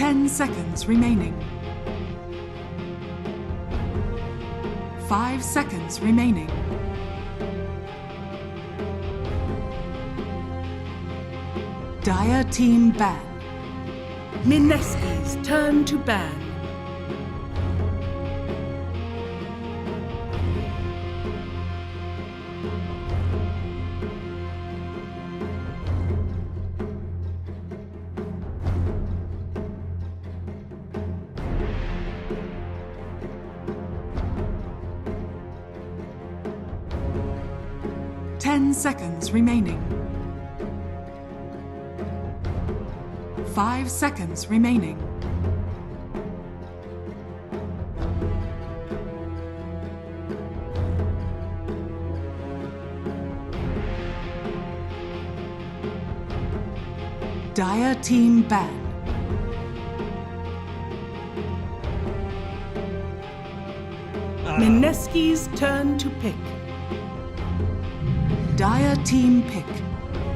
10 seconds remaining. 5 seconds remaining. Dire team ban. Mineski's turn to ban. Ten seconds remaining. 5 seconds remaining. Dire team ban. Mineski's turn to pick. Dire team pick.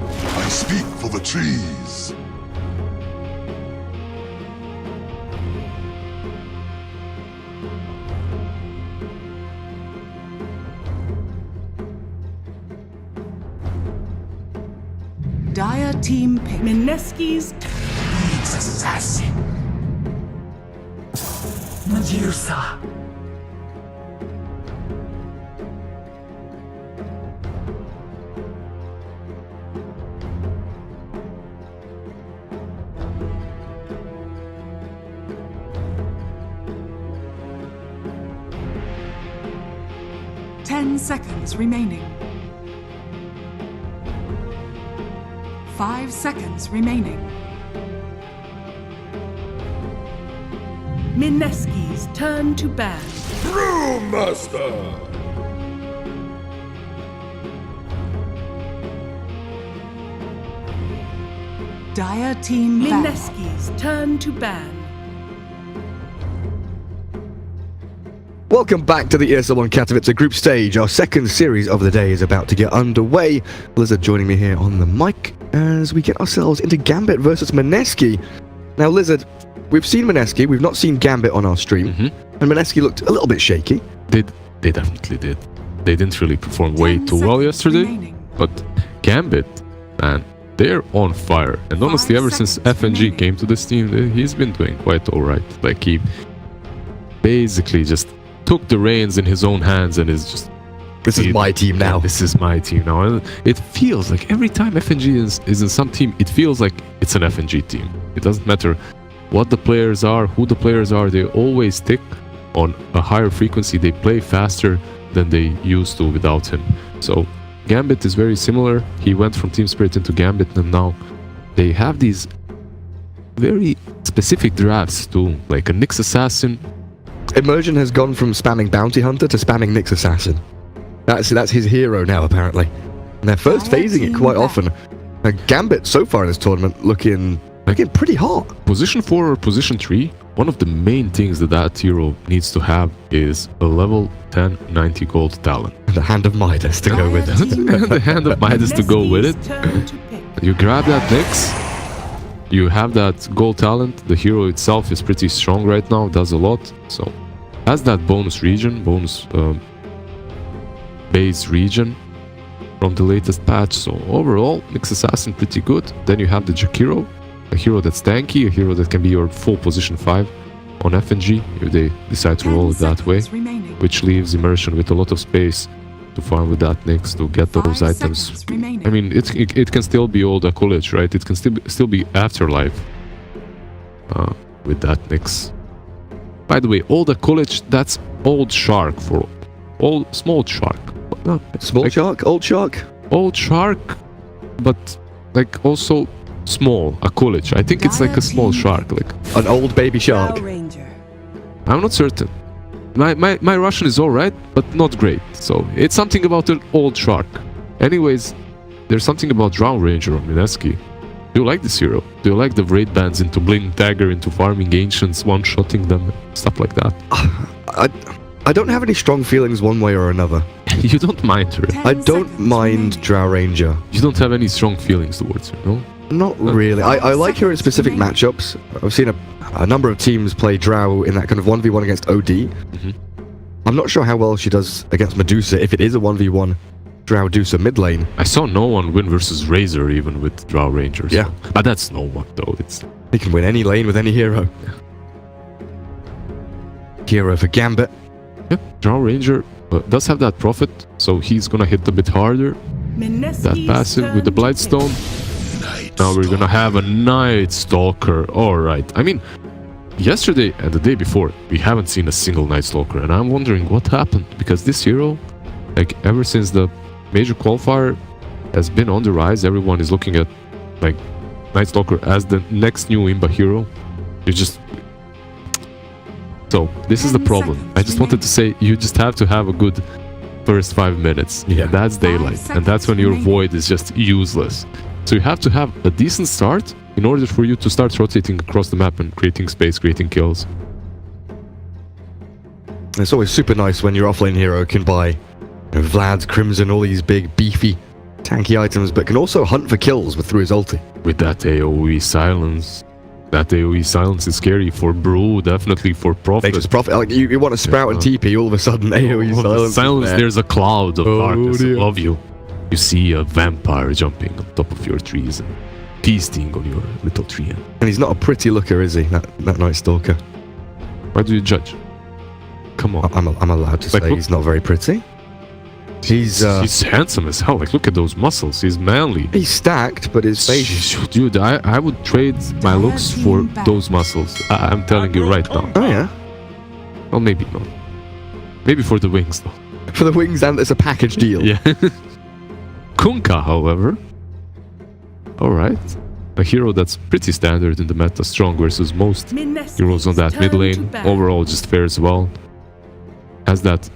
I speak for the trees. Dire team pick. Mineski's Needs assassin. Medusa. Ten seconds remaining. 5 seconds remaining. Mineski's turn to ban. Brewmaster! Dire team ban. Mineski's turn to ban. Welcome back to the ESL on Katowice group stage. Our second series of the day is about to get underway. Lizard joining me here on the mic as we get ourselves into Gambit versus Mineski. Now, Lizard, we've seen Mineski, we've not seen Gambit on our stream, and Mineski looked a little bit shaky. They definitely did. They didn't really perform way too well yesterday, remaining. but Gambit, man, they're on fire. And honestly, ever since FNG remaining. came to this team, he's been doing quite alright. Like, he basically just took the reins in his own hands and is just... This is my team now. This is my team now. And it feels like every time FNG is in some team, it feels like it's an FNG team. It doesn't matter what the players are, who the players are, they always stick on a higher frequency. They play faster than they used to without him. So Gambit is very similar. He went from Team Spirit into Gambit, and now they have these very specific drafts too, like a Nyx Assassin. Immersion has gone from spamming Bounty Hunter to spamming Nyx Assassin. That's his hero now, apparently. And they're first phasing it quite often. Gambit so far in this tournament looking pretty hot. Position 4 or position 3, one of the main things that hero needs to have is a level 10 90 gold talent. And the Hand of Midas to go with it. The Hand of Midas to go with it. Mineski's turn to pick. You grab that Nyx, you have that gold talent. The hero itself is pretty strong right now, does a lot. So has that bonus region, base region from the latest patch. So overall, Nyx Assassin pretty good. Then you have the Jakiro, a hero that's tanky, a hero that can be your full position 5 on FNG if they decide to roll it that way, remaining. which leaves Immersion with a lot of space to farm with that Nyx to get those 5 items. seconds remaining. I mean, it can still be Old College, right? It can still be Afterlife with that Nyx. By the way, Old College, that's Old Shark for old small shark. No, Small shark? Old shark? Old shark, but like also small, a college. I think it's like a small shark. Like An old baby shark. Ranger. I'm not certain. My Russian is alright, but not great. So it's something about an old shark. Anyways, there's something about Drow Ranger on Mineski. Do you like this hero? Do you like the raid bands into Bling Dagger, into farming ancients, one-shotting them, stuff like that? I don't have any strong feelings one way or another. You don't mind her. 10 I don't seconds mind remaining. Drow Ranger. You don't have any strong feelings towards her, no? Not really. I like her in specific remaining. matchups. I've seen her a number of teams play Drow in that kind of 1v1 against OD. I'm not sure how well she does against Medusa if it is a 1v1 Drow Medusa mid lane. I saw no one win versus Razor even with Drow Ranger. So. Yeah. But that's no one though. He can win any lane with any hero. Hero for Gambit. Yep, Drow Ranger does have that profit, so he's gonna hit a bit harder. That passive with the Blightstone. Now we're gonna have a Night Stalker. Alright, I mean, yesterday and the day before, we haven't seen a single Night Stalker, and I'm wondering what happened, because this hero, like, ever since the major qualifier has been on the rise, everyone is looking at, like, Night Stalker as the next new Imba hero. You just... So, this is the problem. I just wanted to say, you just have to have a good first 5 minutes. Yeah. That's daylight, and that's when your void is just useless. So you have to have a decent start in order for you to start rotating across the map and creating space, creating kills. It's always super nice when your offlane hero can buy Vlad's Crimson, all these big, beefy, tanky items, but can also hunt for kills through his ulti. With that AoE silence. That AoE silence is scary for Brew, definitely for Prophet. They just profit. Like you want to sprout and TP, all of a sudden AoE silence. Silence, there's a cloud of darkness dear. above you. You see a vampire jumping on top of your trees and feasting on your little tree. And he's not a pretty looker, is he? That Night Stalker. Why do you judge? Come on. I'm allowed to Like, say look- he's not very pretty. He's handsome as hell. Like, look at those muscles. He's manly. he's stacked, but his face. Dude, I would trade my looks for those muscles. I'm telling you right now. Oh yeah, Well, maybe not. Maybe for the wings, though. for the wings, and it's a package deal. Yeah. Kunkka, however. Alright. A hero that's pretty standard in the meta. Strong versus most heroes on that mid lane. Overall, just fares well. Has that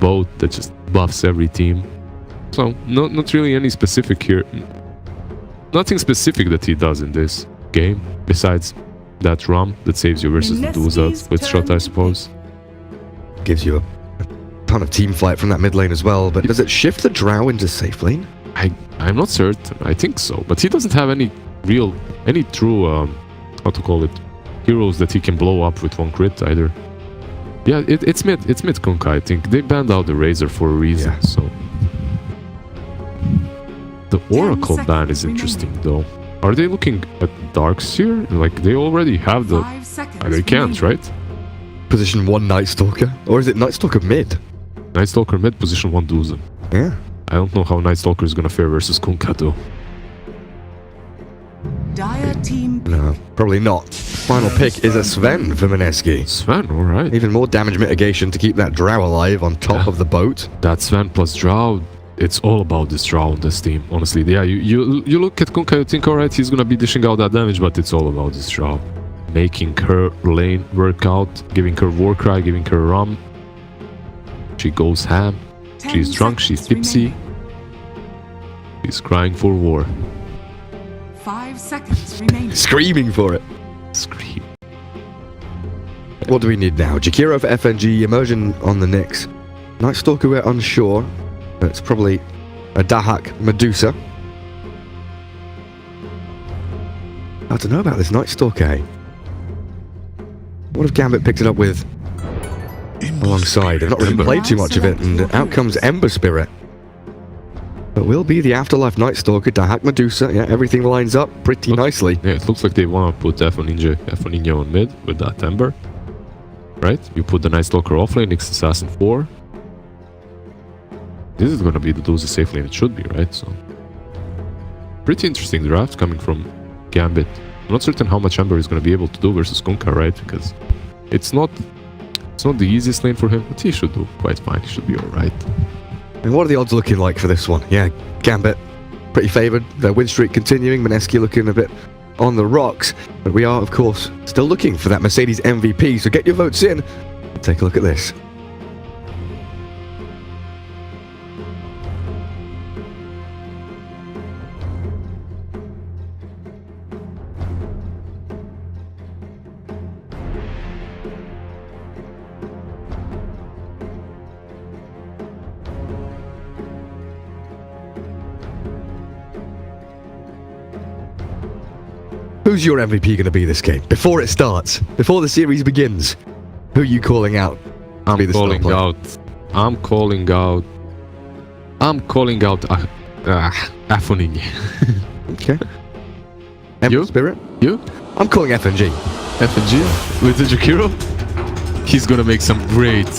boat that just buffs every team. So, not really any specific here. Nothing specific that he does in this game, besides that ROM that saves you versus the Duzas with shot, I suppose. Gives you a ton of team fight from that mid lane as well. But does it shift the Drow into safe lane? I'm not certain. I think so. But he doesn't have any true, how to call it, heroes that he can blow up with one crit either. Yeah, it's mid Kunkka, I think. They banned out the Razor for a reason, Yeah. so... The Oracle ban is interesting, though. Are they looking at Darks here? Like, they already have the... 5 seconds. They can't, remaining. right? Position 1 Night Stalker, or is it Night Stalker mid? Night Stalker mid, position 1 Duzen. Yeah. I don't know how Night Stalker is gonna fare versus Kunkka, though. Dire team No, probably not. Final pick is a Sven for Mineski. Sven, alright. Even more damage mitigation to keep that Drow alive on top of the boat. That Sven plus Drow, it's all about this Drow on this team, honestly. Yeah, you look at Kunkka, you think, alright, he's gonna be dishing out that damage, but it's all about this Drow. Making her lane work out, giving her Warcry, giving her Rum. She goes ham. 10 She's drunk, she's seconds tipsy. remaining. She's crying for war. 5 seconds remaining. Screaming for it. Scream. What do we need now? Jakiro for FNG, Immersion on the Nyx. Night Stalker, we're unsure. It's probably a Dahak Medusa. I don't know about this Night Stalker. Eh? What if Gambit picked it up with alongside? I've not really played too much of it, and out comes Ember Spirit. But will be the Afterlife Night Stalker, Dahak Medusa. Yeah, everything lines up pretty nicely. Yeah, it looks like they want to put F1 on mid with that Ember. Right? You put the Night Stalker offlane, Nyx Assassin 4. This is gonna be the Duza safe lane, it should be, right? So, pretty interesting draft coming from Gambit. I'm not certain how much Ember is gonna be able to do versus Kunkka, right? Because it's not the easiest lane for him, but he should do quite fine. He should be alright. And what are the odds looking like for this one? Yeah, Gambit pretty favoured. Their win streak continuing. Mineski looking a bit on the rocks. But we are, of course, still looking for that Mercedes MVP. So get your votes in. Take a look at this. Who's your MVP going to be this game? Before it starts, before the series begins, who are you calling out? I'm Be the star calling player. out. I'm calling out. Afonini. Okay. Ember You? Spirit? You? I'm calling FNG. FNG with the Jakiro. He's gonna make some great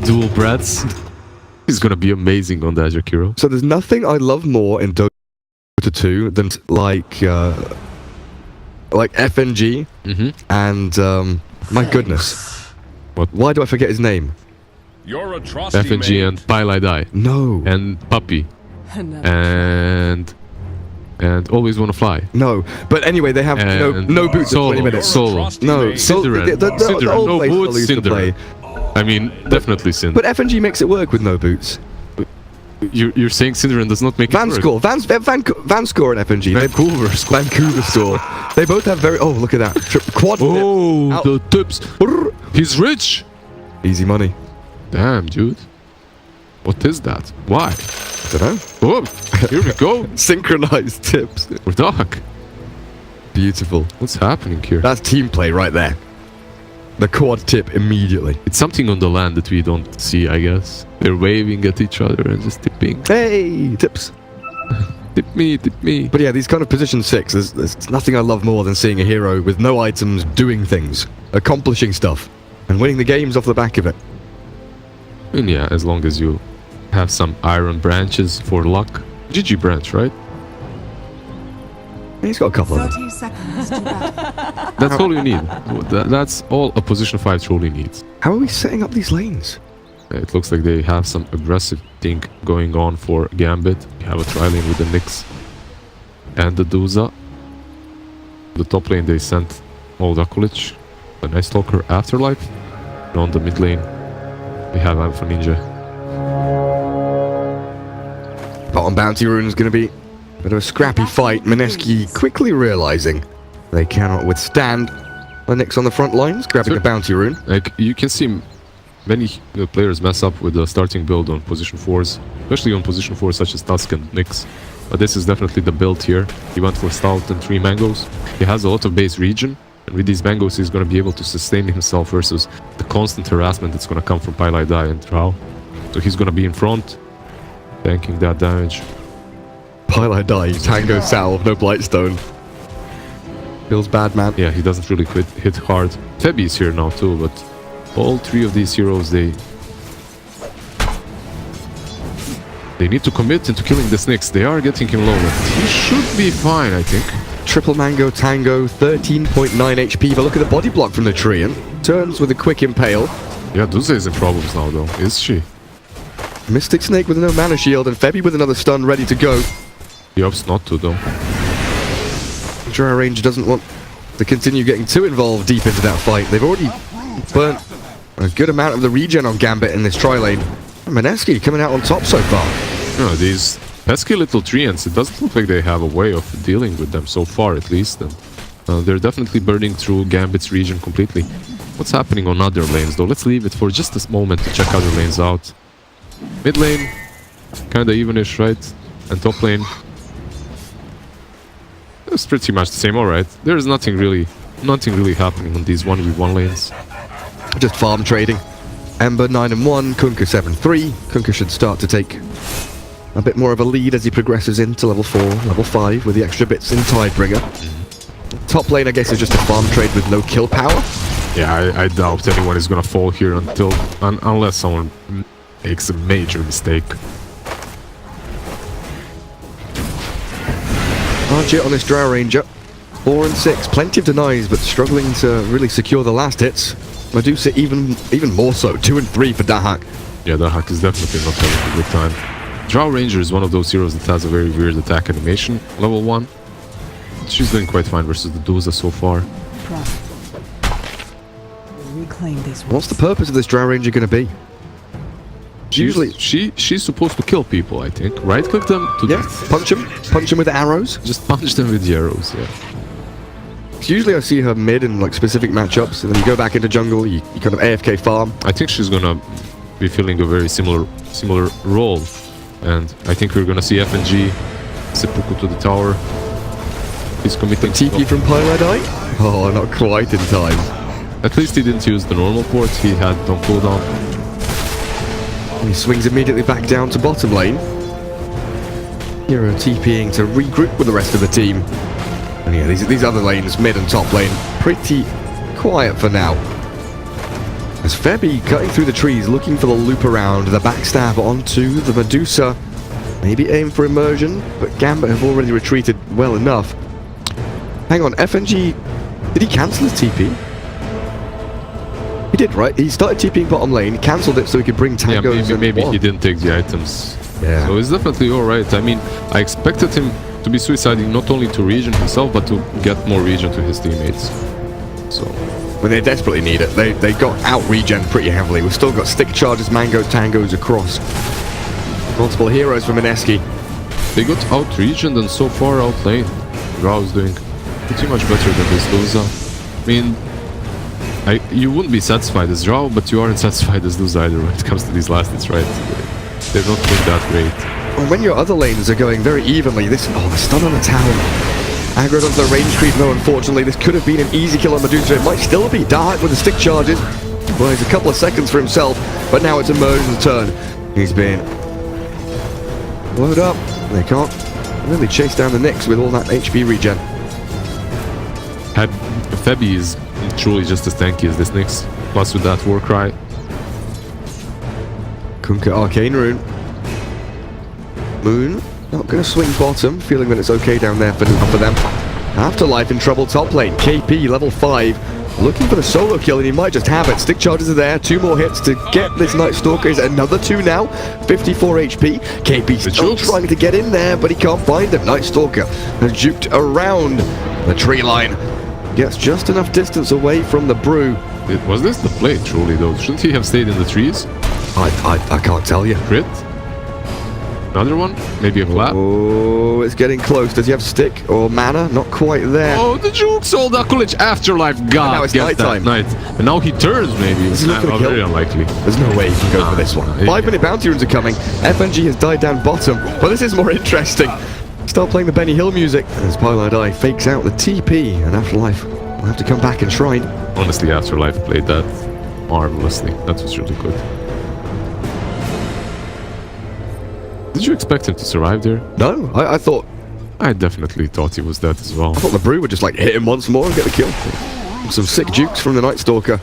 dual brats. He's gonna be amazing on that Jakiro. So there's nothing I love more in Dota 2 than like FNG and my goodness. What? Why do I forget his name? Your atrocity FNG and Pylai No. and Puppy and Always Wanna Fly. No. But anyway, they have And no boots Solo, at 20 minutes. Solo. No. Cinderin. The Cinderin, old no place boots, I used to play. Cinderin. I mean, definitely Cinderin. But FNG makes it work with no boots. You're saying Cinderin does not make Van it work? Score. Van Score and FNG. Vancouver Score. They both have very... Oh, look at that. Quad flip. Oh, Out. the tips. He's rich. Easy money. Damn, dude. What is that? Why? Don't know. Oh, here we go. Synchronized tips. We're dark. Beautiful. What's happening here? That's team play right there. The quad tip immediately. It's something on the land that we don't see, I guess. They're waving at each other and just tipping. Hey, tips. Tip me, tip me. But yeah, these kind of position 6, there's nothing I love more than seeing a hero with no items doing things, accomplishing stuff, and winning the games off the back of it. And yeah, as long as you have some iron branches for luck. GG branch, right? He's got a couple of them. 30 seconds to battle. That's all you need. That's all a position 5 truly needs. How are we setting up these lanes? It looks like they have some aggressive thing going on for Gambit. You have a tri-lane with the Nyx and the Duza. The top lane they sent Old Akulich, a nice Stalker Afterlife. And on the mid lane we have Alpha Ninja. Bottom bounty rune is going to be a bit of a scrappy fight. Mineski quickly realizing they cannot withstand the Nyx on the front lines, grabbing Sure. a bounty rune. Like, you can see many players mess up with the starting build on position 4s, especially on position 4 such as Tusk and Nyx. But this is definitely the build here. He went for Stout and 3 mangoes. He has a lot of base regen, and with these mangoes he's going to be able to sustain himself versus the constant harassment that's going to come from Pylai Dai and Drow. So he's going to be in front, tanking that damage. Pylai die, Tango Salve, no Blightstone. Feels bad, man. Yeah, he doesn't really hit hard. Febby is here now too, but all 3 of these heroes, they need to commit into killing the Nyx. They are getting him low. He should be fine, I think. Triple Mango Tango, 13.9 HP, but look at the body block from the Treant. Turns with a quick impale. Yeah, Duza is in problems now though, is she? Mystic Snake with no mana shield, and Febby with another stun ready to go. He opts not to though. Drow Range doesn't want to continue getting too involved deep into that fight. They've already burnt a good amount of the regen on Gambit in this tri-lane. And Mineski coming out on top so far. No, these pesky little treants, it doesn't look like they have a way of dealing with them so far at least. And they're definitely burning through Gambit's region completely. What's happening on other lanes though? Let's leave it for just a moment to check other lanes out. Mid lane, kinda evenish, right? And top lane, it's pretty much the same. Alright, there's nothing really happening on these 1v1 lanes. Just farm trading. Ember 9-1, Kunkka 7-3. Kunkka should start to take a bit more of a lead as he progresses into level 4, level 5 with the extra bits in Tidebringer. Top lane, I guess, is just a farm trade with no kill power. Yeah, I doubt anyone is gonna fall here unless someone makes a major mistake. Archer on this Drow Ranger. 4 and 6, plenty of denies, but struggling to really secure the last hits. Medusa even more so, 2 and 3 for Dahak. Yeah, Dahak is definitely not having a good time. Drow Ranger is one of those heroes that has a very weird attack animation, level 1. She's doing quite fine versus the Duza so far. Reclaim these What's the purpose of this Drow Ranger going to be? Usually, she's supposed to kill people, I think. Right-click them to yeah, death. punch them with arrows. Just punch them with the arrows, yeah. Usually I see her mid in like specific matchups, and then you go back into jungle, you kind of AFK farm. I think she's gonna be filling a very similar role, and I think we're gonna see FNG seppuku to the tower. He's committing TP from Pyladite? Oh, not quite in time. At least he didn't use the normal port. He had on cooldown. He swings immediately back down to bottom lane. Hero TPing to regroup with the rest of the team. And yeah, these other lanes, mid and top lane, pretty quiet for now. As Febby cutting through the trees, looking for the loop around, the backstab onto the Medusa. Maybe aim for immersion, but Gambit have already retreated well enough. Hang on, FNG, did he cancel his TP? He did, right? He started TPing bottom lane, cancelled it so he could bring tangos. Yeah, maybe he didn't take the items. Yeah. So it's definitely alright. I mean, I expected him to be suiciding not only to regen himself, but to get more regen to his teammates. So when they desperately need it, they got out regen pretty heavily. We've still got stick charges, mango, tangos across. Multiple heroes for Mineski. They got out regened and so far out lane. Rao is doing pretty much better than this Luza. I mean, you wouldn't be satisfied as Rao, but you aren't satisfied as Luza either when it comes to these last hits, right? They're not doing that great. Well, when your other lanes are going very evenly, the stun on the town. Aggroed onto the range creep, no, unfortunately. This could have been an easy kill on Medusa. It might still be Dark with the stick charges. Well, he's a couple of seconds for himself, but now it's Immersion's turn. He's been load up. They can't really chase down the Nyx with all that HP regen. Febby is truly just as tanky as this Nyx, plus with that Warcry. Kunkka Arcane Rune. Moon not going to swing bottom, feeling that it's okay down there for them. Afterlife in trouble top lane. KP level 5. Looking for the solo kill, and he might just have it. Stick charges are there. 2 more hits to get this Night Stalker. Is another 2 now. 54 HP. KP still trying to get in there, but he can't find him. Night Stalker has juked around the tree line. Gets just enough distance away from the brew. Was this the play, truly, though? Shouldn't he have stayed in the trees? I can't tell you. Crit? Another one? Maybe a clap? Oh, it's getting close. Does he have stick or mana? Not quite there. Oh, the juke sold Akulich Afterlife. God, now it's get nighttime. that night. And now he turns, maybe. Is he looking to kill? Very unlikely. There's no way he can go for this one. 5-minute bounty runes are coming. FNG has died down bottom, but this is more interesting. Start playing the Benny Hill music as Pyladite fakes out the TP, and Afterlife will have to come back and shrine. Honestly, Afterlife played that marvelously. That was really good. Did you expect him to survive there? No, I definitely thought he was dead as well. I thought the brew would just like hit him once more and get the kill. Some sick jukes from the Night Stalker.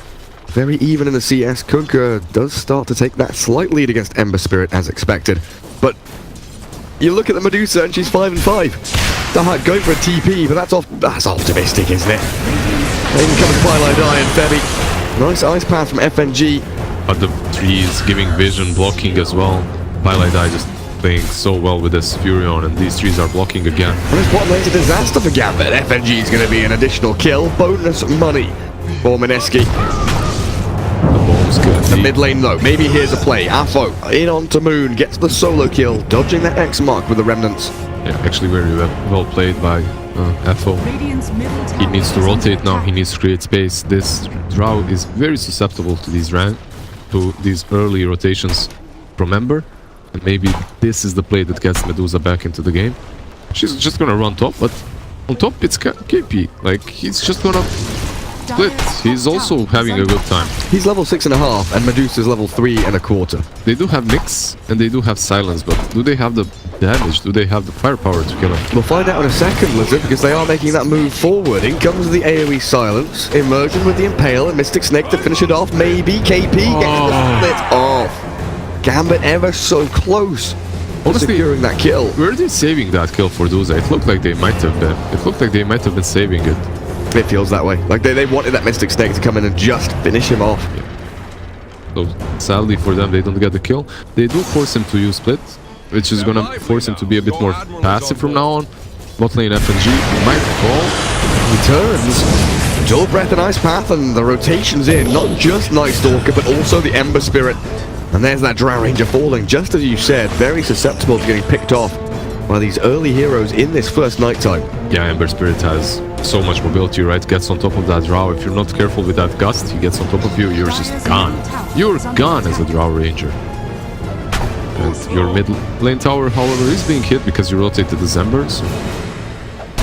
Very even in the CS. Kunkka does start to take that slight lead against Ember Spirit as expected. But you look at the Medusa and she's 5-5. Dahak going for a TP, but that's optimistic, isn't it? In comes Pyladite and Febby. Nice ice path from FNG. But the trees giving vision, blocking as well. Pyladite just playing so well with this Furion, and these trees are blocking again. Well, this bottom lane's a disaster for Gambit. FNG is going to be an additional kill. Bonus money for Mineski. The mid lane though, maybe here's a play. Afo in onto Moon, gets the solo kill, dodging that X mark with the remnants. Yeah, actually very well played by Afo. He needs to rotate now, he needs to create space. This Drow is very susceptible to these early rotations from Ember. And maybe this is the play that gets Medusa back into the game. She's just gonna run top, but on top it's KP. Like, he's just gonna split. He's also having a good time. He's level 6.5 and Medusa's level 3.25. They do have Nyx and they do have Silence, but do they have the damage? Do they have the firepower to kill him? We'll find out in a second, Lizard, because they are making that move forward. In comes the AoE Silence. Immersion with the Impale and Mystic Snake to finish it off. Maybe KP gets the split off. Gambit ever so close. Honestly, securing that kill. Were they saving that kill for Duza? It looked like they might have been. It looked like they might have been saving it. It feels that way. Like they wanted that Mystic Snake to come in and just finish him off. Yeah. So sadly for them, they don't get the kill. They do force him to use split, which is gonna force him to be a bit more passive from now on. Bot lane FNG might fall. He turns. Dual Breath and Ice Path, and the rotation's in. Not just Night Stalker, but also the Ember Spirit. And there's that Drow Ranger falling, just as you said, very susceptible to getting picked off by these early heroes in this first nighttime. Yeah, Ember Spirit has so much mobility, right? Gets on top of that Drow. If you're not careful with that gust, he gets on top of you, you're just gone. You're gone as a Drow Ranger. And your mid lane tower, however, is being hit because you rotated the Ember. So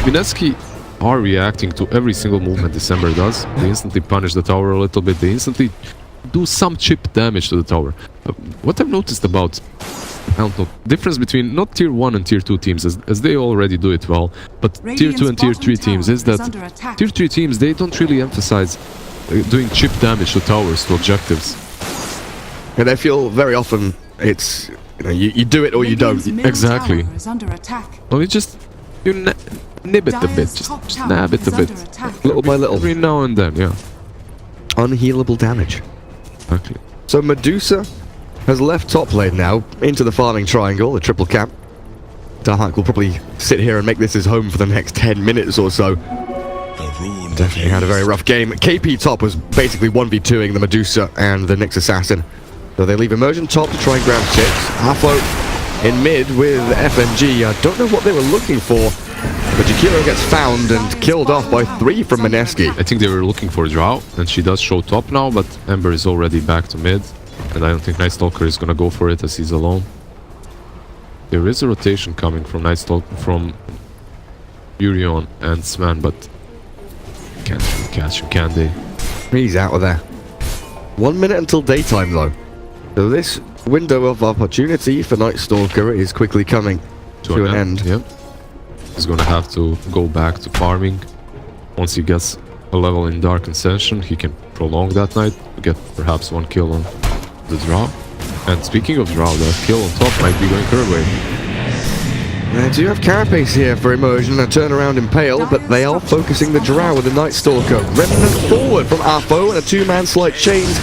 Mineski are reacting to every single movement December does. They instantly punish the tower a little bit. They instantly do some chip damage to the tower. What I've noticed about, I don't know, difference between not tier 1 and tier 2 teams, as they already do it well, but tier 2 and tier 3 teams, is that tier 3 teams, they don't really emphasize doing chip damage to towers, to objectives. And I feel very often it's, you know, you do it or you don't. Exactly. Well, you nib it a bit, just nab it a bit. Little by little. Every now and then, yeah. Unhealable damage. Exactly. So Medusa has left top lane now, into the farming triangle, the triple camp. Dahak will probably sit here and make this his home for the next 10 minutes or so. Definitely had a very rough game. KP top was basically 1v2ing the Medusa and the Nyx Assassin. So they leave Immersion top to try and grab 6. Afo in mid with FNG. I don't know what they were looking for, but Jakiro gets found and killed off by 3 from Mineski. I think they were looking for Drow, and she does show top now, but Ember is already back to mid. And I don't think Night Stalker is gonna go for it as he's alone. There is a rotation coming from Night Stalker, from Urion and Sman, but can't really catch him, can they? He's out of there. 1 minute until daytime though. So this window of opportunity for Night Stalker is quickly coming to an end. Yep. He's gonna have to go back to farming. Once he gets a level in Dark Ascension, he can prolong that night to get perhaps 1 kill on the Drow. And speaking of Drow, that kill on top might be going her way. They do have Carapace here for Immersion and a turnaround Impale, but they are focusing the Drow with the Night Stalker. Remnant forward from Afo and a 2-man slight chains.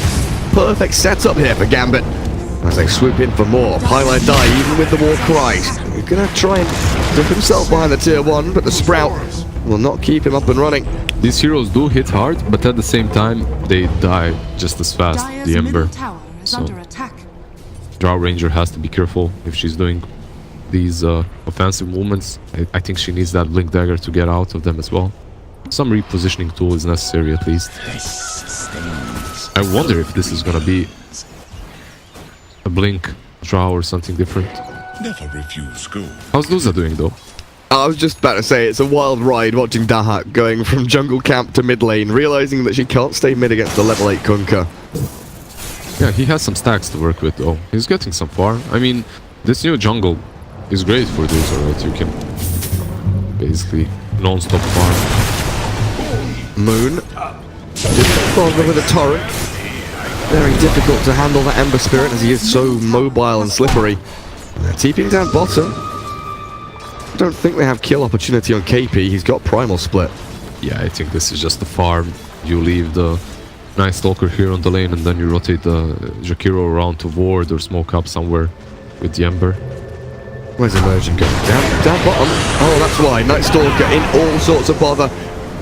Perfect setup here for Gambit as they swoop in for more. Pylai die even with the war cries. He's gonna try and dip himself behind the tier 1, but the Sprout will not keep him up and running. These heroes do hit hard, but at the same time, they die just as fast. The Ember. So, Drow Ranger has to be careful if she's doing these offensive movements. I think she needs that Blink Dagger to get out of them as well. Some repositioning tool is necessary at least. I wonder if this is gonna be a Blink Drow or something different. Never refuse school. How's Luza doing though? I was just about to say, it's a wild ride watching Dahak going from jungle camp to mid lane, realizing that she can't stay mid against the level 8 Kunkka. Yeah, he has some stacks to work with though. He's getting some far. I mean, this new jungle is great for this, alright? You can basically non-stop farm. Moon. Bother with a torrent. Very difficult to handle that Ember Spirit as he is so mobile and slippery. They're TPing down bottom. I don't think they have kill opportunity on KP. He's got Primal Split. Yeah, I think this is just a farm. You leave the Night Stalker here on the lane and then you rotate the Jakiro around to ward or smoke up somewhere with the Ember. Where's Immersion going? Down bottom. Oh, that's why. Night Stalker in all sorts of bother.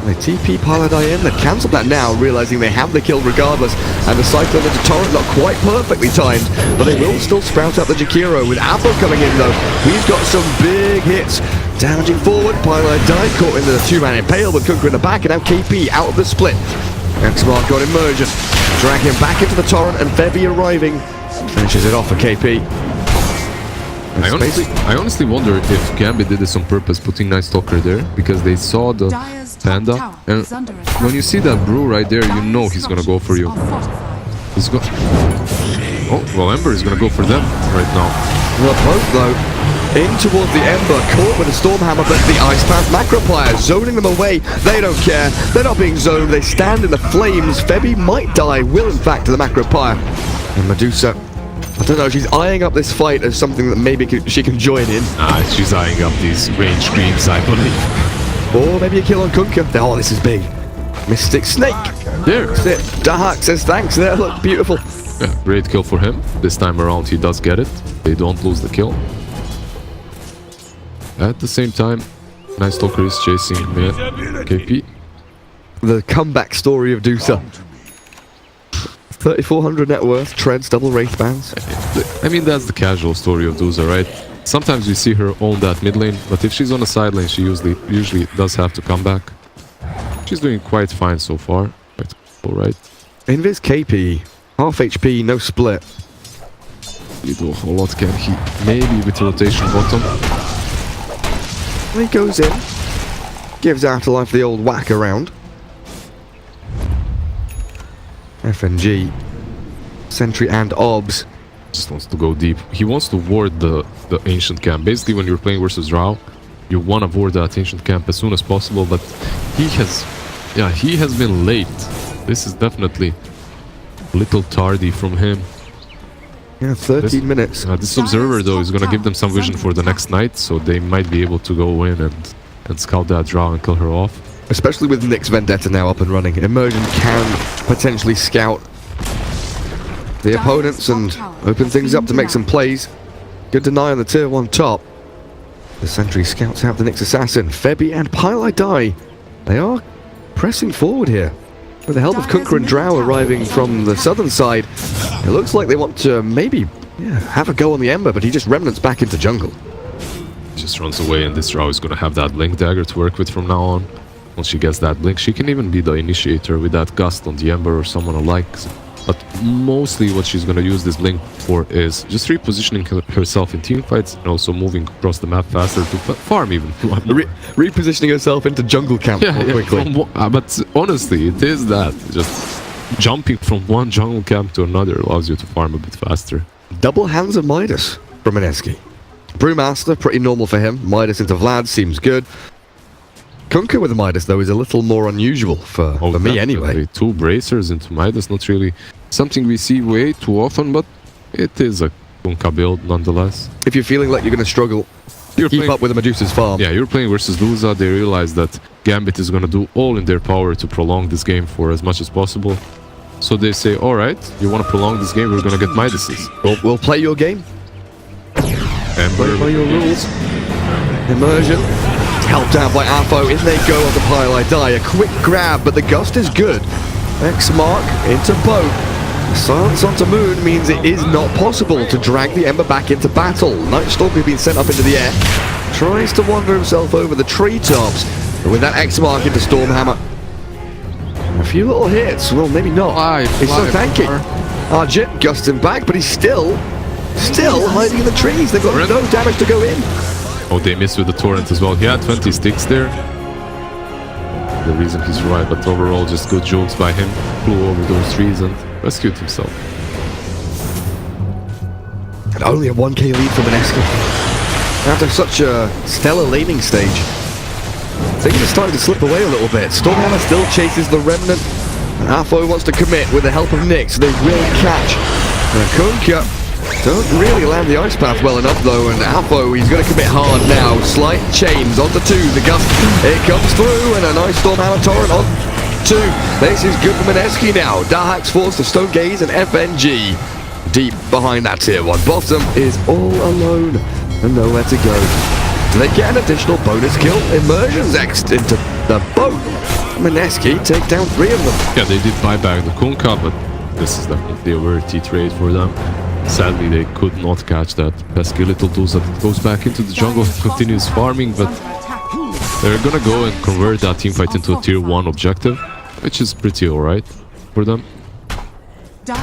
They TP Paladai in. They cancel that now, realizing they have the kill regardless. And the Cyclone into Torrent not quite perfectly timed, but they will still sprout out the Jakiro with Apple coming in though. He's got some big hits. Damaging forward, Paladai caught in the 2-man Impale with Kunkka in the back, and now KP out of the split. X-Mark got Immersion. Drag him back into the Torrent, and Febby arriving finishes it off for KP. I honestly wonder if Gambit did this on purpose, putting Night Stalker there, because they saw the Panda, and when you see that brew right there, you know he's gonna go for you. He's go. Oh, well, Ember is gonna go for them right now. Well, both though, in towards the Ember, caught with a Stormhammer, but the Ice Path Macropire zoning them away. They don't care. They're not being zoned. They stand in the flames. Febby might die, will in fact, to the Macropire. And Medusa, I don't know, she's eyeing up this fight as something that maybe she can join in. She's eyeing up these range screams, I believe. Or maybe a kill on Kunkka. Oh, this is big. Mystic Snake. There. That's it. Dahak says thanks there. Look, beautiful. Yeah, great kill for him. This time around he does get it. They don't lose the kill. At the same time, Night Stalker is chasing KP. The comeback story of DOTA. 3,400 net worth, treads, double wraith bands. I mean, that's the casual story of DOTA, right? Sometimes we see her own that mid lane, but if she's on the side lane, she usually does have to come back. She's doing quite fine so far. Quite alright. Invis KP, half HP, no split. You do a whole lot, can he? Maybe with rotation bottom. He goes in, gives Afterlife the old whack around. FNG, Sentry and Obs. Just wants to go deep. He wants to ward the ancient camp. Basically, when you're playing versus Drow, you want to ward that ancient camp as soon as possible, but he has been late. This is definitely a little tardy from him. Yeah, 13 minutes. This observer though is gonna give them some vision for the next night, so they might be able to go in and scout that Drow and kill her off. Especially with Nyx Vendetta now up and running. Immersion can potentially scout the opponents and open things up to make some plays. Good deny on the tier 1 top. The Sentry scouts out the Nyx Assassin. Febby and Pylai. They are pressing forward here. With the help of Kunkka and Drow arriving from the southern side, it looks like they want to maybe have a go on the Ember, but he just remnants back into jungle. He just runs away, and this Drow is gonna have that Blink Dagger to work with from now on. Once she gets that Blink, she can even be the initiator with that Gust on the Ember or someone alike. But mostly what she's gonna use this Blink for is just repositioning herself in teamfights and also moving across the map faster to farm even. Repositioning herself into jungle camp more quickly. But honestly, it is that. Just jumping from one jungle camp to another allows you to farm a bit faster. Double Hands of Midas from Mineski. Brewmaster, pretty normal for him. Midas into Vlad seems good. Kunkka with a Midas, though, is a little more unusual for me anyway. 2 bracers into Midas, not really something we see way too often, but it is a Kunkka build nonetheless. If you're feeling like you're going to struggle, keep up with the Medusa's farm. Yeah, you're playing versus Luza. They realize that Gambit is going to do all in their power to prolong this game for as much as possible. So they say, alright, you want to prolong this game, we're going to get Midases. We'll play your game. Ember. Play your rules. Immersion. Helped out by Afo. In they go on the Pylai. A quick grab, but the Gust is good. X mark into boat. Silence onto Moon means it is not possible to drag the Ember back into battle. Nightstorm, who's been sent up into the air, tries to wander himself over the treetops. But with that X mark into Stormhammer, a few little hits. Well, maybe not. It's so tanky. Arjit gusts him back, but he's still hiding in the trees. They've got no damage to go in. Oh, they missed with the Torrent as well. He had 20 sticks there. The reason he survived, but overall just good jokes by him. Flew over those trees and rescued himself. And only a 1k lead for Mineski. After such a stellar laning stage, things are starting to slip away a little bit. Stormhammer still chases the Remnant. And Afo wants to commit with the help of Nyx. They will catch. And Kunkka don't really land the ice path well enough though, and Afo, he's going to commit hard now. Slight chains onto 2, the Gust, it comes through, and a nice Stormhammer Torrent on 2. This is good for Mineski now. Dahak's forced to Stone Gaze and FNG deep behind that tier 1. Bottom is all alone and nowhere to go. Do they get an additional bonus kill? Immersion's X'd into the boat. Mineski take down 3 of them. Yeah, they did buy back the Kunkka, but this is definitely a rarity trade for them. Sadly, they could not catch that pesky little Dusa that goes back into the jungle and continues farming, but they're gonna go and convert that teamfight into a tier 1 objective, which is pretty alright for them.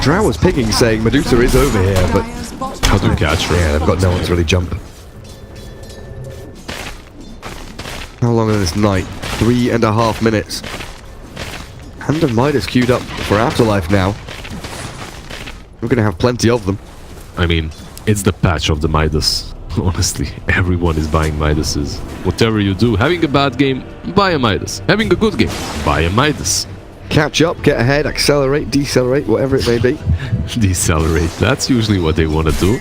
Drow was picking, saying Medusa is over here, but how do you catch her? Yeah, they've got no one to really jump. How long is this night? 3.5 minutes. Hand of Midas queued up for Afterlife now. We're gonna have plenty of them. I mean, it's the patch of the Midas. Honestly, everyone is buying Midases. Whatever you do, having a bad game, buy a Midas. Having a good game, buy a Midas. Catch up, get ahead, accelerate, decelerate, whatever it may be. Decelerate, that's usually what they want to do.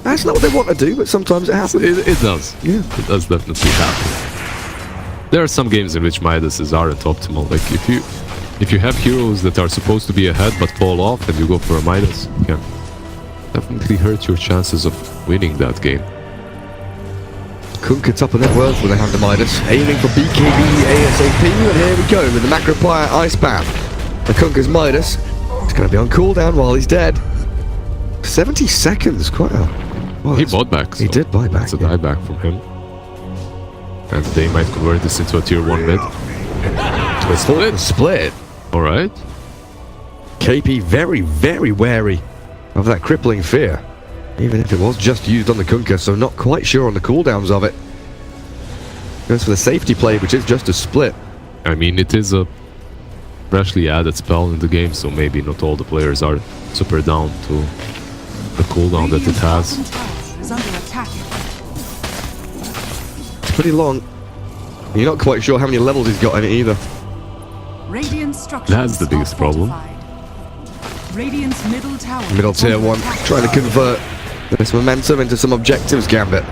That's not what they want to do, but sometimes it happens. It does. Yeah. It does definitely happen. There are some games in which Midases aren't optimal. Like if you have heroes that are supposed to be ahead but fall off and you go for a Midas, you can definitely hurt your chances of winning that game. Kunkka top of net worth with a hand of Midas, aiming for BKB ASAP, and here we go with the Macropire Ice Path. The Kunkka's Midas is going to be on cooldown while he's dead. 70 seconds, quite a... Well, he bought back. He did buy back. That's a dieback from him. And they might convert this into a tier 1 mid. Split. Alright. KP very, very wary of that crippling fear. Even if it was just used on the Kunkka, so not quite sure on the cooldowns of it. Goes for the safety play, which is just a split. I mean, it is a freshly added spell in the game, so maybe not all the players are super down to the cooldown that it has. Is under attack. It's pretty long. You're not quite sure how many levels he's got in it either. Radiant structures That's the biggest are problem. fortified. Radiant's middle tower. Middle is tier under 1, attack. trying to convert this momentum into some objectives, Gambit.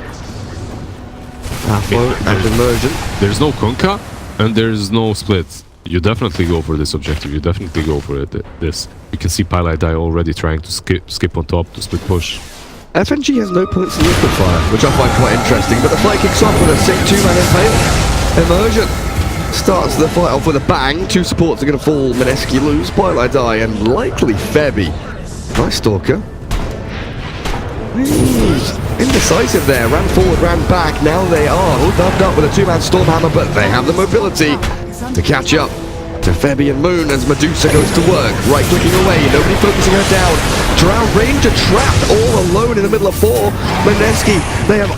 Half-low and immersion. There's no Kunkka and there's no split. You definitely go for this objective. You definitely go for it. This. You can see Pylai Die already trying to skip on top to split push. FNG has no points in liquid fire, which I find quite interesting, but the fight kicks off with a sick 2-man impale. Immersion starts the fight off with a bang. 2 supports are going to fall. Mineski lose, Pylai Die, and likely Febby. Nice Stalker. Indecisive there, ran forward, ran back. Now they are hooked up with a 2-man Stormhammer, but they have the mobility to catch up to Febby and Moon as Medusa goes to work. Right clicking away, nobody focusing her down. Drow Ranger trapped all alone in the middle of 4. Mineski, they have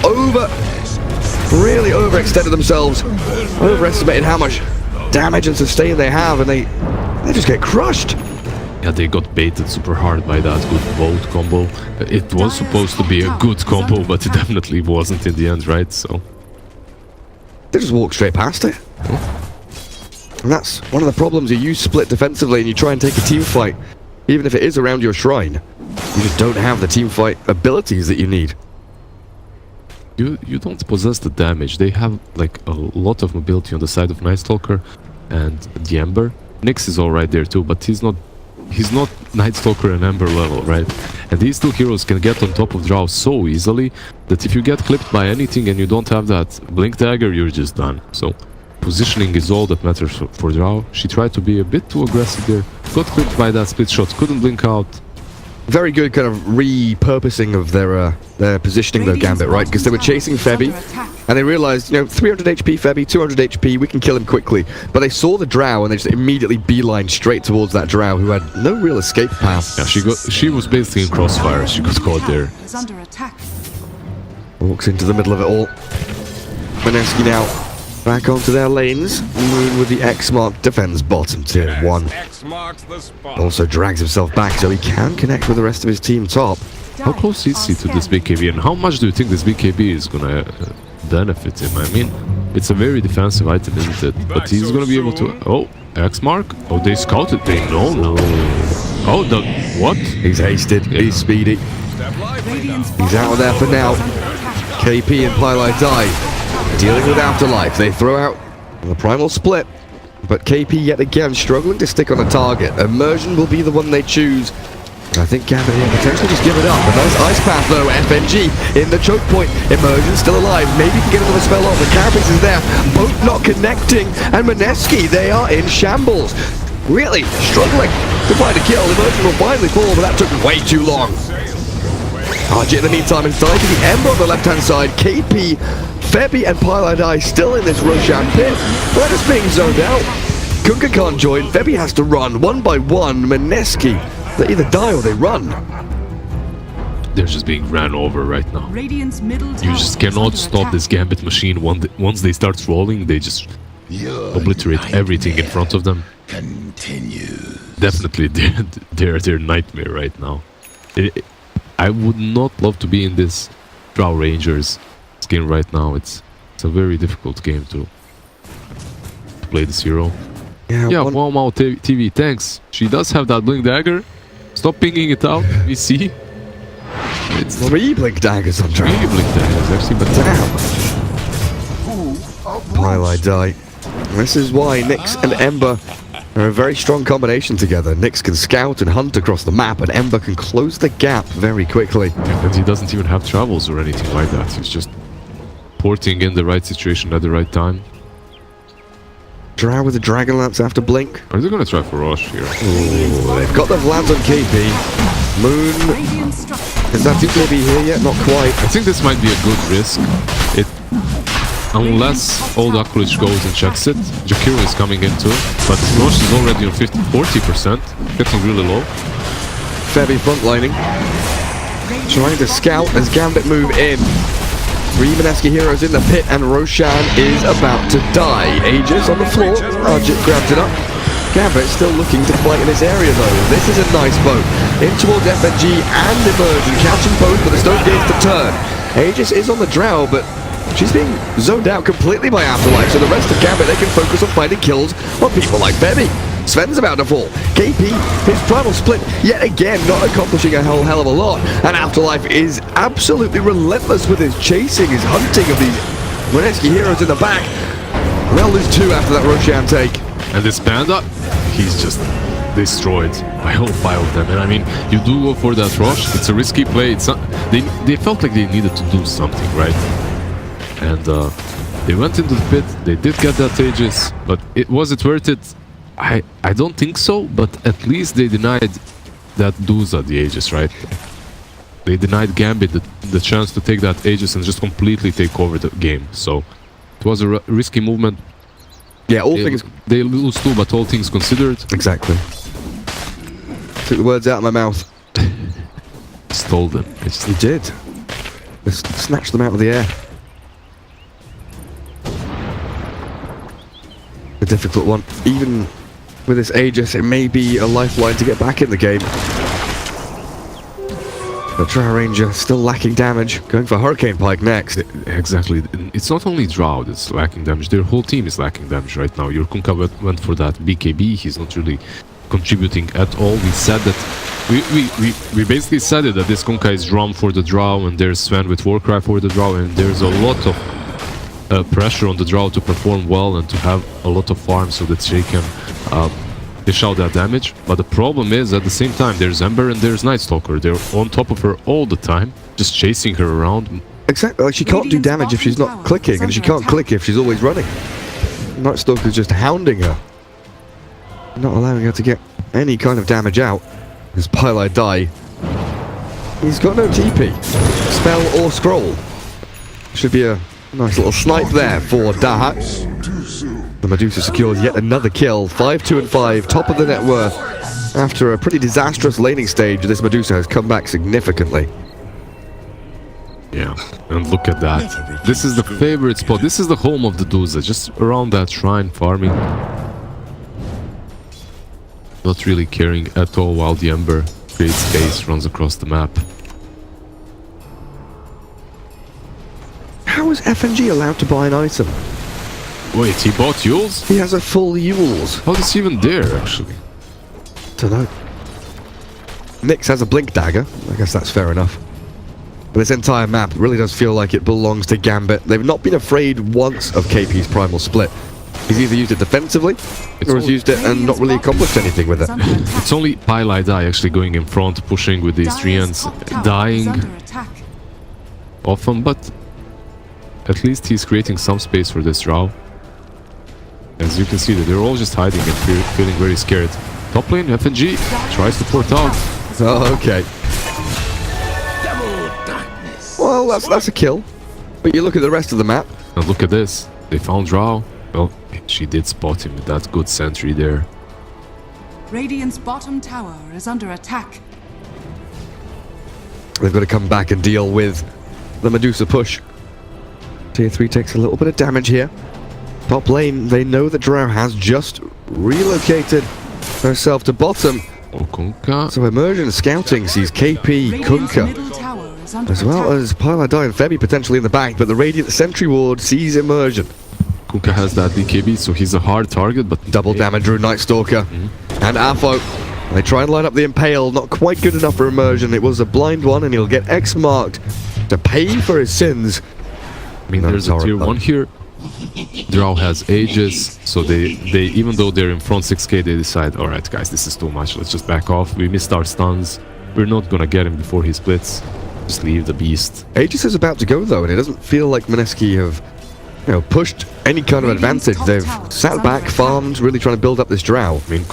really overextended themselves. Overestimated how much damage and sustain they have, and they just get crushed. Yeah, they got baited super hard by that good boat combo. It was supposed to be a good combo, but it definitely wasn't in the end, right? So They just walk straight past it. And that's one of the problems. You use split defensively and you try and take a team fight. Even if it is around your shrine, you just don't have the team fight abilities that you need. you don't possess the damage. They have like a lot of mobility on the side of Night Stalker and the Ember. Nyx is alright there too, but he's not Night Stalker and Ember level, right? And these 2 heroes can get on top of Drow so easily that if you get clipped by anything and you don't have that Blink Dagger, you're just done. So positioning is all that matters for Drow. She tried to be a bit too aggressive there, got clipped by that split shot, couldn't blink out. Very good kind of repurposing of their positioning though, Gambit, right? Because they were chasing Febby, and they realized, 300 HP Febby, 200 HP, we can kill him quickly. But they saw the Drow, and they just immediately beelined straight towards that Drow, who had no real escape path. Yeah, she was basically in crossfire. She got caught there. Is under attack. Walks into the middle of it all. Mineski now back onto their lanes. Moon with the X mark defends bottom tier 1. X marks the spot. Also drags himself back so he can connect with the rest of his team top. How close is he to this BKB, and how much do you think this BKB is gonna benefit him? I mean, it's a very defensive item, isn't it? But he's gonna be able to... Oh, X mark? Oh, they scouted. They know now. Oh, what? He's hasted. Yeah. He's speedy. He's out of there for now. KP and Pylai Die dealing with Afterlife. They throw out the Primal Split, but KP yet again struggling to stick on a target. Immersion will be the one they choose. And I think Gambit here potentially just give it up. A nice ice path though. FNG in the choke point. Immersion still alive. Maybe he can get another spell off. The Carapace is there. Both not connecting. And Mineski, they are in shambles. Really struggling to find a kill. Immersion will finally fall, but that took way too long. RJ in the meantime inside to the Ember on the left-hand side. KP, Febby and Pylai Die still in this Roshan pit. They're just being zoned out. Kunkka can't join. Febby has to run one by one. Mineski, they either die or they run. They're just being ran over right now. Radiant's middle tower You just is cannot under stop attack. this Gambit machine. Once they start rolling, they just obliterate everything in front of them. Continue. Definitely, they're nightmare right now. I would not love to be in this Drow Rangers game right now. It's a very difficult game to play this hero. Yeah, Wow Mao TV, thanks. She does have that Blink Dagger. Stop pinging it out. We see. It's 3 Blink Daggers on track. 3 Blink Daggers actually, but Damn. Pylai Die. This is why Nyx and Ember are a very strong combination together. Nyx can scout and hunt across the map, and Ember can close the gap very quickly. And he doesn't even have travels or anything like that. He's just porting in the right situation at the right time. Drow with the Dragon Lance after Blink. Are they gonna try for Rush here? Ooh, they've got the lands on KP. Moon, Radiant structure. is that TKB here yet? Not quite. I think this might be a good risk. Unless Old Akulich goes and checks it. Jakiro is coming into it, but Rosh is already on 40%, getting really low. Febby frontlining. Trying to scout as Gambit move in. 3 Mineski heroes in the pit, and Roshan is about to die. Aegis on the floor. Arjit grabs it up. Gambit still looking to fight in this area though. This is a nice boat. In towards FNG and Immersion, catching both, but there's no gains to turn. Aegis is on the drow, but she's being zoned out completely by Afterlife, so the rest of Gambit, they can focus on finding kills on people like Bebby. Sven's about to fall. KP, his primal split, yet again not accomplishing a whole hell of a lot. And Afterlife is absolutely relentless with his chasing, his hunting of these Mineski heroes in the back. They'll lose 2 after that Roshan take. And this Panda, he's just destroyed by all 5 of them. And I mean, you do go for that rush. It's a risky play. It's not, they felt like they needed to do something, right? And they went into the pit. They did get that Aegis, but was it worth it? I don't think so. But at least they denied that DOTA the Aegis, right? They denied Gambit the chance to take that Aegis and just completely take over the game. So it was a risky movement. Yeah, they lose 2, but all things considered. Exactly. Took the words out of my mouth. Stole them. You did. Just snatched them out of the air. A difficult one. Even with this Aegis, it may be a lifeline to get back in the game. But Drow Ranger still lacking damage. Going for Hurricane Pike next. Exactly. It's not only Drow that's lacking damage. Their whole team is lacking damage right now. Your Kunkka went for that BKB. He's not really contributing at all. We said that... We basically said it, that this Kunkka is Drum for the Drow, and there's Sven with Warcry for the Drow, and there's a lot of pressure on the Drow to perform well and to have a lot of farm so that they can dish out that damage. But the problem is, at the same time, there's Ember and there's Night Stalker. They're on top of her all the time, just chasing her around. Exactly, like she can't do damage if she's not clicking, and she can't click if she's always running. Night Stalker's just hounding her, not allowing her to get any kind of damage out. As Pylai die, he's got no TP, spell or scroll. Should be a nice little snipe there for Dahat. The Medusa secures yet another kill. 5-2 and 5, top of the net worth. After a pretty disastrous laning stage, this Medusa has come back significantly. Yeah, and look at that. This is the favorite spot. This is the home of the DOTA, just around that shrine farming. Not really caring at all while the Ember creates space, runs across the map. How is FNG allowed to buy an item? Wait, he bought Yules? He has a full Yules. How is he even there, actually? Dunno. Nyx has a Blink Dagger. I guess that's fair enough. But this entire map really does feel like it belongs to Gambit. They've not been afraid once of KP's primal split. He's either used it defensively, or has used it and not really accomplished anything with it. It's only Pylai actually going in front, pushing with these treants, dying often, but at least he's creating some space for this Drow. As you can see, that they're all just hiding and feeling very scared. Top lane, FNG tries to port out. Oh, okay. Well, that's a kill. But you look at the rest of the map. And look at this. They found Drow. Well, she did spot him with that good sentry there. Radiant's bottom tower is under attack. They've got to come back and deal with the Medusa push. Tier 3 takes a little bit of damage here. Top lane, they know that Drow has just relocated herself to bottom. Oh, Kunkka. So Immersion Scouting sees KP, Radiant's Kunkka, middle tower is under as well attack. as Pylai and Febby potentially in the back, but the Radiant Sentry Ward sees Immersion. Kunkka has that BKB, so he's a hard target, but... Double damage through Night Stalker. And Afo. They try and line up the Impale, not quite good enough for Immersion. It was a blind one, and he'll get X-marked to pay for his sins. I mean, there's a tier 1 here. Drow has Aegis, so they even though they're in front 6k, they decide, alright guys, this is too much, let's just back off. We missed our stuns. We're not gonna get him before he splits. Just leave the beast. Aegis is about to go though, and it doesn't feel like Mineski have, pushed any kind of advantage. They've sat back, farmed, really trying to build up this Drow. I mean,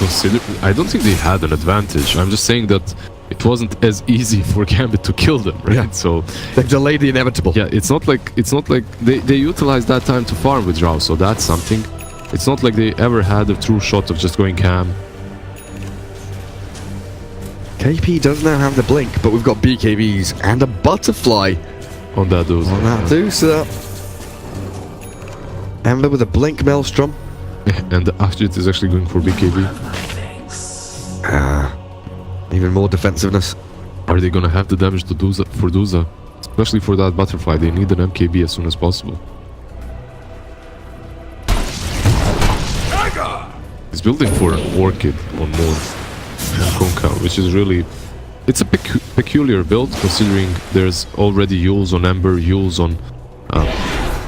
I don't think they had an advantage. I'm just saying that it wasn't as easy for Gambit to kill them, right? Yeah. So they've delayed the inevitable. Yeah, it's not like they utilized that time to farm with Drow, so that's something. It's not like they ever had a true shot of just going ham. KP does now have the blink, but we've got BKBs and a butterfly on that DOTA. On that DOTA. Ember with a blink maelstrom. And the Ashit is actually going for BKB. Even more defensiveness. Are they gonna have the damage to DOTA for DOTA? Especially for that butterfly, they need an MKB as soon as possible. He's building for an Orchid on Moon and Kunkka, which is really... It's a peculiar build, considering there's already Yules on Ember, Yules on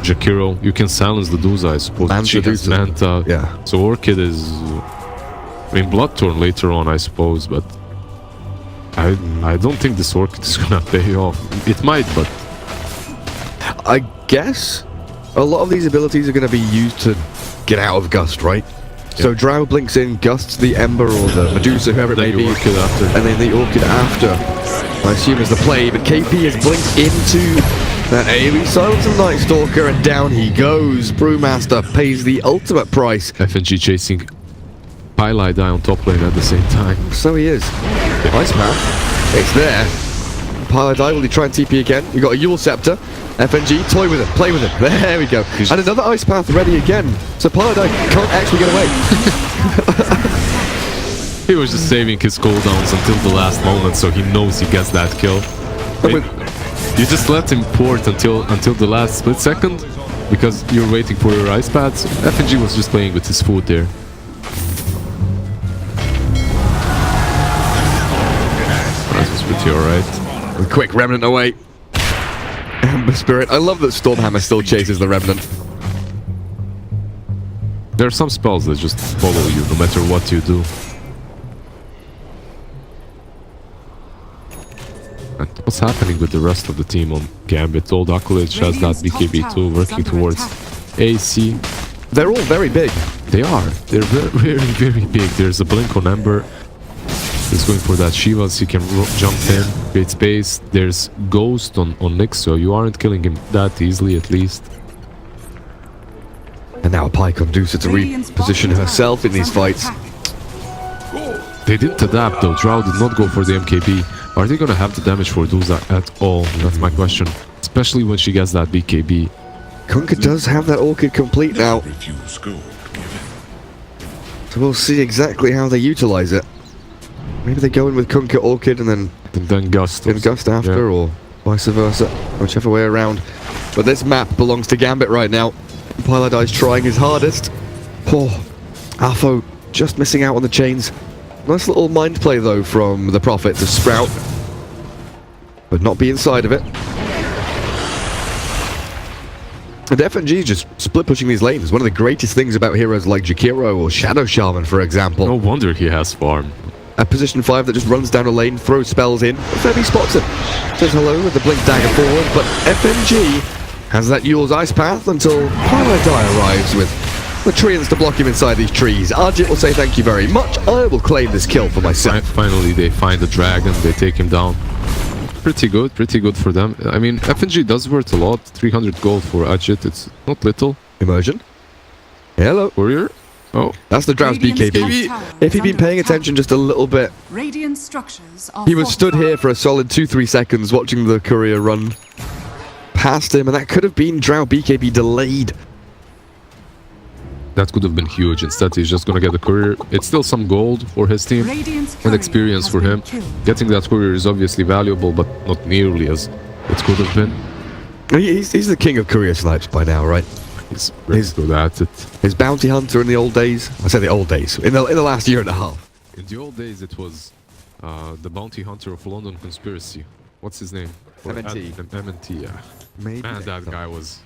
Jakiro. You can silence the DOTA, I suppose. She has Manta. Yeah. So Orchid is... I mean, Bloodthorn later on, I suppose, but... I don't think this Orchid is gonna pay off. It might, but... I guess a lot of these abilities are going to be used to get out of Gust, right? So Drow blinks in, Gusts the Ember or the Medusa, whoever it may be, Orchid after. and then the Orchid after. I assume is the play, but KP has blinked into that AoE Silence of Night Stalker, and down he goes. Brewmaster pays the ultimate price. FNG chasing Pylai on top lane at the same time. So he is. Ice Path. It's there. Pylai, will he try and TP again? You got a Yule Scepter. FNG, toy with it, play with it. There we go. And another Ice Path ready again. So Pylai can't actually get away. He was just saving his cooldowns until the last moment, so he knows he gets that kill. You just let him port until the last split second, because you're waiting for your ice pads. FNG was just playing with his food there. That was pretty alright. Quick Remnant away. Ember Spirit. I love that Stormhammer still chases the Remnant. There are some spells that just follow you no matter what you do. And what's happening with the rest of the team on Gambit? Old Acolyte has that BKB2 working towards AC. They're all very big. They are. They're very, very big. There's a blink on Ember. He's going for that Shiva so he can jump in, create space. There's Ghost on Nyx, so you aren't killing him that easily at least. And now a Pike on DOTA to reposition herself in these fights. They didn't adapt though. Drow did not go for the MKB. Are they gonna have the damage for DOTA at all? That's my question. Especially when she gets that BKB. Kunkka does have that Orchid complete now. So we'll see exactly how they utilize it. Maybe they go in with Kunkka Orchid and then Gust. in Gust after, or vice versa, whichever way around. But this map belongs to Gambit right now. Pylai trying his hardest. Oh, Alpho just missing out on the chains. Nice little mind play though from the Prophet to Sprout, but not be inside of it. And FNG just split pushing these lanes. One of the greatest things about heroes like Jakiro or Shadow Shaman, for example. No wonder he has farm. A position 5 that just runs down a lane, throws spells in. Febby spots it. Says hello with the blink dagger forward, but FNG has that Yule's Ice Path until Pylai arrives with the treants to block him inside these trees. Arjit will say thank you very much. I will claim this kill for myself. Finally, they find the dragon. They take him down. Pretty good for them. I mean, FNG does worth a lot. 300 gold for Arjit. It's not little. Immersion. Hello. Warrior. Oh, that's the Drow's BKB. If he'd been paying attention just a little bit, Radiant structures are he was stood here for a solid 2-3 seconds watching the courier run past him, and that could have been Drow BKB delayed. That could have been huge. Instead, he's just gonna get the courier. It's still some gold for his team and experience for him. Getting that courier is obviously valuable, but not nearly as it could have been. He's the king of courier snipes by now, right? He's very good at it. His bounty hunter in the old days. I say the old days. In the last year and a half. In the old days, it was the bounty hunter of London Conspiracy. What's his name? MNT. MNT, yeah. Maybe Man, that guy was...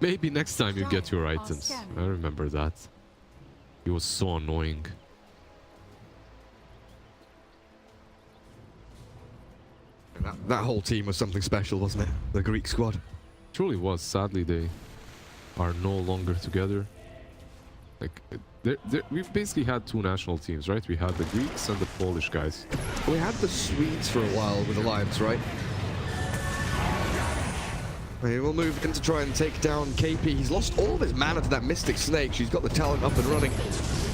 Maybe next time you get your items. I remember that. He was so annoying. That whole team was something special, wasn't it? The Greek squad. Truly was. Sadly, they are no longer together. Like, we've basically had two national teams, right? We had the Greeks and the Polish guys. We had the Swedes for a while with Alliance, right? He will move in to try and take down KP. He's lost all of his mana to that Mystic Snake. She's got the talent up and running.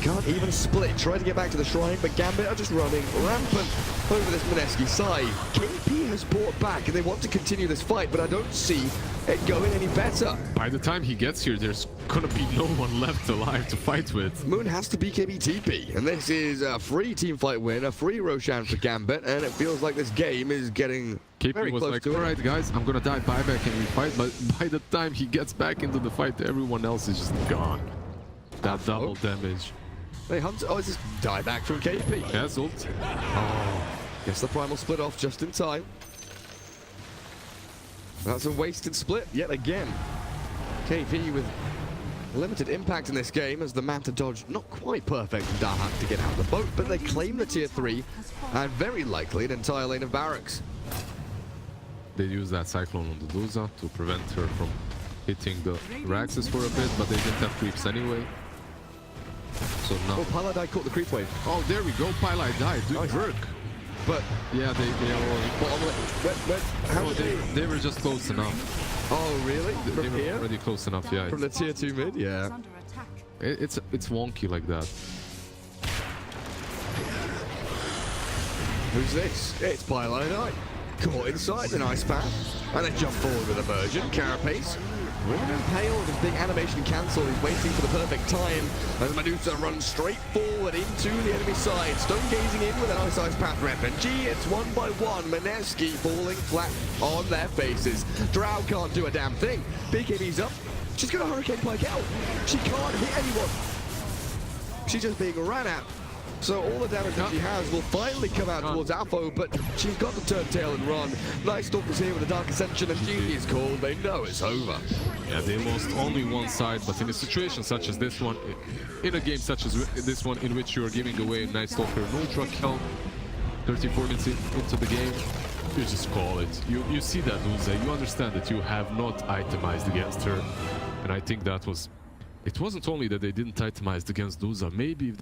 Can't even split. Try to get back to the shrine, but Gambit are just running rampant over this Mineski side. KP has brought back, and they want to continue this fight, but I don't see it going any better. By the time he gets here, there's gonna be no one left alive to fight with. Moon has to BKB TP, and this is a free teamfight win, a free Roshan for Gambit, and it feels like this game is getting very KP was close like, to it. alright guys, I'm gonna die buyback and we fight, but by the time he gets back into the fight, everyone else is just gone. That double damage. They hunt. Oh, it's just dieback from KP. Yes, ult. Oh, guess the primal split off just in time. That's a wasted split yet again. KP with limited impact in this game as the Manta dodge not quite perfect from Dahak to get out of the boat, but they claim the tier 3 and very likely an entire lane of barracks. They use that Cyclone on the Duza to prevent her from hitting the Raxus for a bit, but they didn't have creeps anyway. So now... Oh, Paladai caught the creep wave. Oh, there we go. Pylai died. Good Nice. work. But Yeah, they all... how Oh, did they were just close enough. Oh, really? They From were here? already close enough, yeah. From the tier 2 mid? Is Yeah. under attack. It's wonky like that. Who's this? It's Paladai. Caught inside the nice path. And they jump forward with Immersion. Carapace. Really impaled. His big animation cancel. He's waiting for the perfect time as Medusa runs straight forward into the enemy side. Stone gazing in with an ice path refugee. It's one by one. Mineski falling flat on their faces. Drow can't do a damn thing. BKB's up. She's got a Hurricane Pike out. She can't hit anyone. She's just being ran at. So all the damage that she has will finally come out towards Alpho, but she's got to turn tail and run. Night Stalker's here with the Dark Ascension, and Genie is called. They know it's over. Yeah, they lost only one side, but in a situation such as this one, in a game such as this one, in which you are giving away Night Stalker and Ultra Kill, 34 minutes into the game, you just call it. You see that, Luze, you understand that you have not itemized against her, and I think that was... It wasn't only that they didn't itemize against Duza, maybe